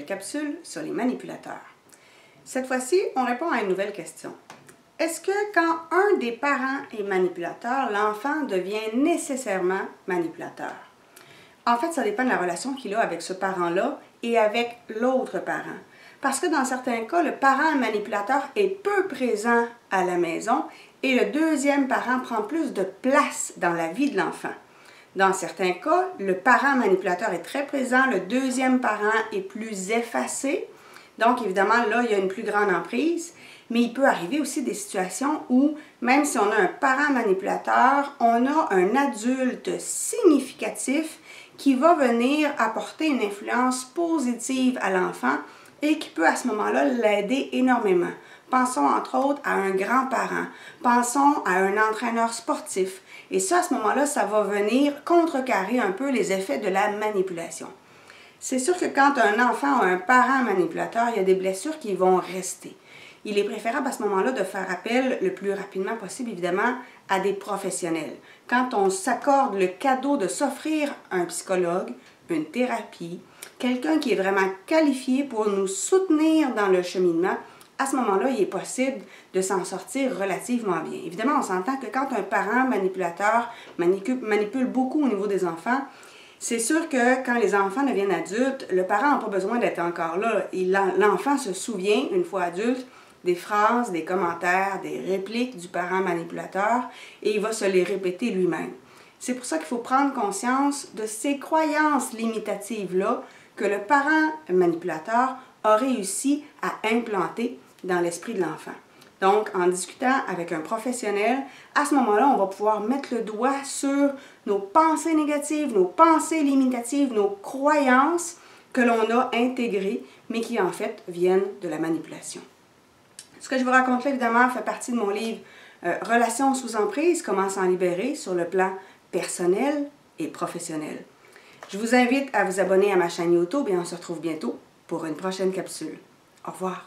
capsule sur les manipulateurs. Cette fois-ci, on répond à une nouvelle question. Est-ce que quand un des parents est manipulateur, l'enfant devient nécessairement manipulateur? En fait, ça dépend de la relation qu'il a avec ce parent-là et avec l'autre parent. Parce que dans certains cas, le parent manipulateur est peu présent à la maison et le deuxième parent prend plus de place dans la vie de l'enfant. Dans certains cas, le parent manipulateur est très présent, le deuxième parent est plus effacé. Donc, évidemment, là, il y a une plus grande emprise. Mais il peut arriver aussi des situations où, même si on a un parent manipulateur, on a un adulte significatif qui va venir apporter une influence positive à l'enfant et qui peut à ce moment-là l'aider énormément. Pensons entre autres à un grand-parent, pensons à un entraîneur sportif. Et ça, à ce moment-là, ça va venir contrecarrer un peu les effets de la manipulation. C'est sûr que quand un enfant a un parent manipulateur, il y a des blessures qui vont rester. Il est préférable à ce moment-là de faire appel le plus rapidement possible, évidemment, à des professionnels. Quand on s'accorde le cadeau de s'offrir un psychologue, une thérapie, quelqu'un qui est vraiment qualifié pour nous soutenir dans le cheminement, à ce moment-là, il est possible de s'en sortir relativement bien. Évidemment, on s'entend que quand un parent manipulateur manipule beaucoup au niveau des enfants, c'est sûr que quand les enfants deviennent adultes, le parent n'a pas besoin d'être encore là. L'enfant se souvient, une fois adulte, des phrases, des commentaires, des répliques du parent manipulateur et il va se les répéter lui-même. C'est pour ça qu'il faut prendre conscience de ces croyances limitatives-là que le parent manipulateur a réussi à implanter dans l'esprit de l'enfant. Donc, en discutant avec un professionnel, à ce moment-là, on va pouvoir mettre le doigt sur nos pensées négatives, nos pensées limitatives, nos croyances que l'on a intégrées, mais qui en fait viennent de la manipulation. Ce que je vous raconte là, évidemment, fait partie de mon livre Relations sous emprise, comment s'en libérer sur le plan personnel et professionnel. Je vous invite à vous abonner à ma chaîne YouTube et on se retrouve bientôt pour une prochaine capsule. Au revoir.